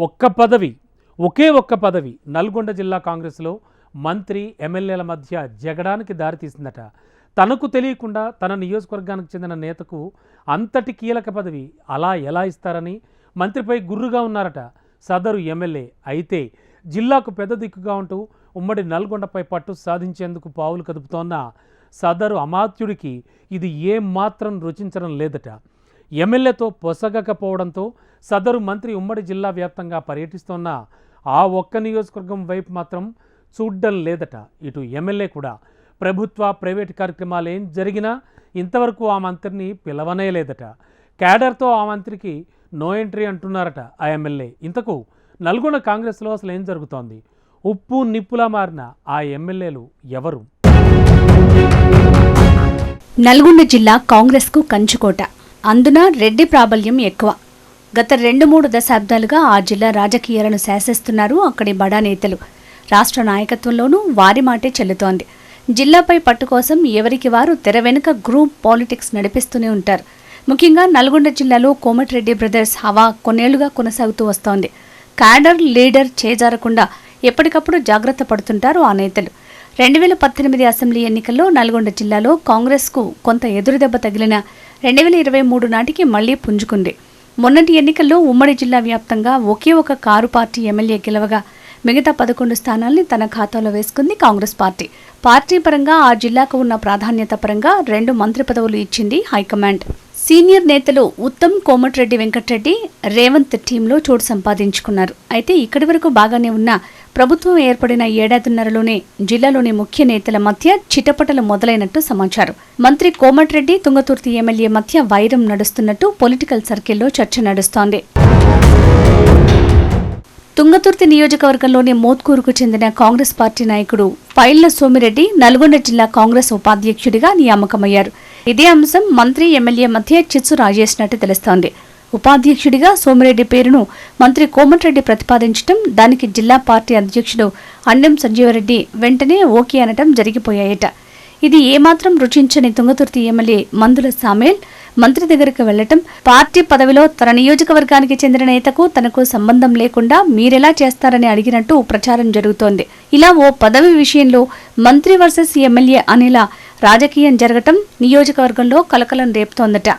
ఒక్క పదవి నల్గొండ జిల్లా కాంగ్రెస్లో మంత్రి ఎమ్మెల్యేల మధ్య జగడానికి దారితీసిందట. తనకు తెలియకుండా తన నియోజకవర్గానికి చెందిన నేతకు అంతటి కీలక పదవి అలా ఎలా ఇస్తారని మంత్రిపై గుర్రుగా ఉన్నారట సదరు ఎమ్మెల్యే. అయితే జిల్లాకు పెద్ద దిక్కుగా ఉంటూ ఉమ్మడి నల్గొండపై పట్టు సాధించేందుకు పావులు కదుపుతోన్న సదరు అమాత్యుడికి ఇది ఏమాత్రం రుచించడం లేదట. ఎమ్మెల్యేతో పొసగకపోవడంతో సదరు మంత్రి ఉమ్మడి జిల్లా వ్యాప్తంగా పర్యటిస్తోన్న ఆ ఒక్క నియోజకవర్గం వైపు మాత్రం చూడ్డం లేదట. ఇటు ఎమ్మెల్యే కూడా ప్రభుత్వ ప్రైవేటు కార్యక్రమాలు ఏం జరిగినా ఇంతవరకు ఆ మంత్రిని పిలవనే లేదట. క్యాడర్తో ఆ మంత్రికి నో ఎంట్రీ అంటున్నారట ఆ ఎమ్మెల్యే. ఇంతకు నల్గొండ కాంగ్రెస్లో అసలు ఏం జరుగుతోంది? ఉప్పు నిప్పులా మారిన ఆ ఎమ్మెల్యేలు ఎవరు? నల్గొండ జిల్లా కాంగ్రెస్కు కంచుకోట, అందున రెడ్డి ప్రాబల్యం ఎక్కువ. గత 2-3 దశాబ్దాలుగా ఆ జిల్లా రాజకీయాలను శాసిస్తున్నారు అక్కడి బడా నేతలు. రాష్ట్ర నాయకత్వంలోనూ వారి మాటే చెల్లుతోంది. జిల్లాపై పట్టు కోసం ఎవరికి వారు తెర వెనుక గ్రూప్ పాలిటిక్స్ నడిపిస్తూనే ఉంటారు. ముఖ్యంగా నల్గొండ జిల్లాలో కోమటిరెడ్డి బ్రదర్స్ హవా కొన్నేళ్లుగా కొనసాగుతూ వస్తోంది. క్యాడర్ లీడర్ చేజారకుండా ఎప్పటికప్పుడు జాగ్రత్త పడుతుంటారు ఆ నేతలు. 2018 అసెంబ్లీ ఎన్నికల్లో నల్గొండ జిల్లాలో కాంగ్రెస్కు కొంత ఎదురుదెబ్బ తగిలిన 2023 నాటికి మళ్లీ పుంజుకుంది. మొన్నటి ఎన్నికల్లో ఉమ్మడి జిల్లా వ్యాప్తంగా ఒకే ఒక కారు పార్టీ ఎమ్మెల్యే గెలవగా మిగతా 11 స్థానాల్ని తన ఖాతాలో వేసుకుంది కాంగ్రెస్ పార్టీ. పార్టీ పరంగా ఆ జిల్లాకు ఉన్న ప్రాధాన్యత పరంగా 2 మంత్రి పదవులు ఇచ్చింది హైకమాండ్. సీనియర్ నేతలు ఉత్తమ్, కోమటిరెడ్డి వెంకటరెడ్డి, రేవంత్ టీంలో చోటు సంపాదించుకున్నారు. అయితే ఇక్కడి వరకు బాగానే ఉన్న ప్రభుత్వం ఏర్పడిన 1.5 ఏళ్లలోనే జిల్లాలోని ముఖ్య నేతల మధ్య చిటపటలు మొదలైనట్టు సమాచారం. మంత్రి కోమటిరెడ్డి, తుంగతుర్తి ఎమ్మెల్యే మధ్య వైరం నడుస్తున్నట్టు పొలిటికల్ సర్కిల్లో చర్చ నడుస్తోంది. తుంగతుర్తి నియోజకవర్గంలోని మోత్కూరుకు చెందిన కాంగ్రెస్ పార్టీ నాయకుడు పైళ్ల సోమిరెడ్డి నల్గొండ జిల్లా కాంగ్రెస్ ఉపాధ్యక్షుడిగా నియామకమయ్యారు. ఇదే అంశం మంత్రి ఎమ్మెల్యే మధ్య చిచ్చు రాజేసినట్టు తెలుస్తోంది. ఉపాధ్యక్షుడిగా సోమిరెడ్డి పేరును మంత్రి కోమటిరెడ్డి ప్రతిపాదించడం, దానికి జిల్లా పార్టీ అధ్యక్షుడు అన్నెం సంజీవరెడ్డి వెంటనే ఓకే అనటం జరిగిపోయాయట. ఇది ఏమాత్రం రుచించని తుంగతుర్తి ఎమ్మెల్యే మందుల సామేల్ మంత్రి దగ్గరకు వెళ్లటం, పార్టీ పదవిలో తన నియోజకవర్గానికి చెందిన నేతకు తనకు సంబంధం లేకుండా మీరెలా చేస్తారని అడిగినట్టు ప్రచారం జరుగుతోంది. ఇలా ఓ పదవి విషయంలో మంత్రి వర్సెస్ ఎమ్మెల్యే అనేలా రాజకీయం జరగటం నియోజకవర్గంలో కలకలం రేపుతోందట.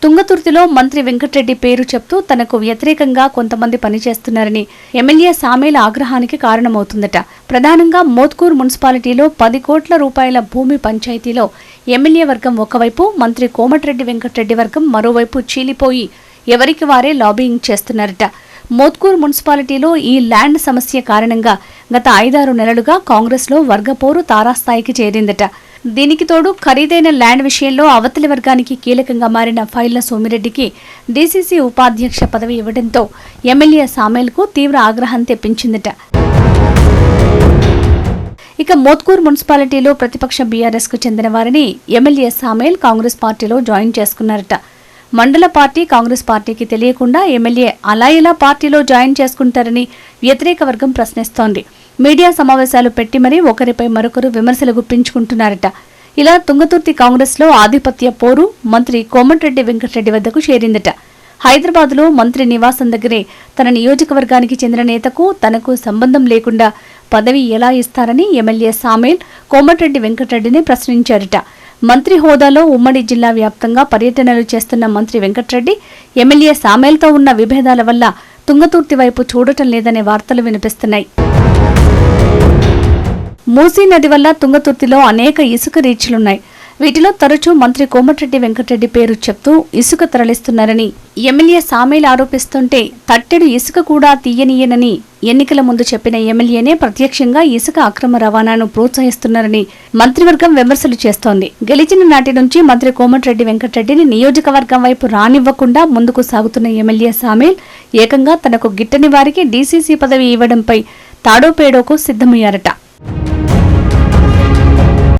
తుంగతుర్తిలో మంత్రి వెంకటరెడ్డి పేరు చెప్తూ తనకు వ్యతిరేకంగా కొంతమంది పనిచేస్తున్నారని ఎమ్మెల్యే సామేల ఆగ్రహానికి కారణమవుతుందట. ప్రధానంగా మోత్కూర్ మున్సిపాలిటీలో 10 కోట్ల రూపాయల భూమి పంచాయతీలో ఎమ్మెల్యే వర్గం ఒకవైపు, మంత్రి కోమటిరెడ్డి వెంకటరెడ్డి వర్గం మరోవైపు చీలిపోయి ఎవరికి వారే లాబియింగ్ చేస్తున్నారట. మోత్కూర్ మున్సిపాలిటీలో ఈ ల్యాండ్ సమస్య కారణంగా గత 5-6 నెలలుగా కాంగ్రెస్లో వర్గపోరు తారాస్థాయికి చేరిందట. దీనికి తోడు ఖరీదైన ల్యాండ్ విషయంలో అవతలి వర్గానికి కీలకంగా మారిన పైళ్ల సోమిరెడ్డికి డీసీసీ ఉపాధ్యక్ష పదవి ఇవ్వడంతో ఎమ్మెల్యే సామేల్కు తీవ్ర ఆగ్రహం తెప్పించిందట. ఇక మోత్కూర్ మున్సిపాలిటీలో ప్రతిపక్ష బీఆర్ఎస్కు చెందిన వారిని ఎమ్మెల్యే సామేల్ కాంగ్రెస్ పార్టీలో జాయిన్ చేసుకున్నారట. మండల పార్టీ కాంగ్రెస్ పార్టీకి తెలియకుండా ఎమ్మెల్యే అలా ఇలా పార్టీలో జాయిన్ చేసుకుంటారని వ్యతిరేక వర్గం ప్రశ్నిస్తోంది. మీడియా సమావేశాలు పెట్టి మరీ ఒకరిపై మరొకరు విమర్శలు గుప్పించుకుంటున్నారట. ఇలా తుంగతుర్తి కాంగ్రెస్లో ఆధిపత్య పోరు మంత్రి కోమటిరెడ్డి వెంకటరెడ్డి వద్దకు చేరిందట. హైదరాబాద్లో మంత్రి నివాసం దగ్గరే తన నియోజకవర్గానికి చెందిన నేతకు తనకు సంబంధం లేకుండా పదవి ఎలా ఇస్తారని ఎమ్మెల్యే సామేల్ కోమటిరెడ్డి వెంకటరెడ్డిని ప్రశ్నించారట. మంత్రి హోదాలో ఉమ్మడి జిల్లా వ్యాప్తంగా పర్యటనలు చేస్తున్న మంత్రి వెంకటరెడ్డి ఎమ్మెల్యే సామేల్తో ఉన్న విభేదాల వల్ల తుంగతుర్తి వైపు చూడటం లేదనే వార్తలు వినిపిస్తున్నాయి. మూసీ నది వల్ల తుంగతుర్తిలో అనేక ఇసుక రీచ్లున్నాయి. వీటిలో తరచూ మంత్రి కోమటిరెడ్డి వెంకటరెడ్డి పేరు చెప్తూ ఇసుక తరలిస్తున్నారని ఎమ్మెల్యే సామేల్ ఆరోపిస్తుంటే తట్టెడు ఇసుక కూడా తీయనీయనని ఎన్నికల ముందు చెప్పిన ఎమ్మెల్యేనే ప్రత్యక్షంగా ఇసుక అక్రమ రవాణాను ప్రోత్సహిస్తున్నారని మంత్రివర్గం విమర్శలు చేస్తోంది. గెలిచిన నాటి నుంచి మంత్రి కోమటిరెడ్డి వెంకటరెడ్డిని నియోజకవర్గం వైపు రానివ్వకుండా ముందుకు సాగుతున్న ఎమ్మెల్యే సామేల్ ఏకంగా తనకు గిట్టని వారికి డీసీసీ పదవి ఇవ్వడంపై తాడోపేడోకు సిద్ధమయ్యారట.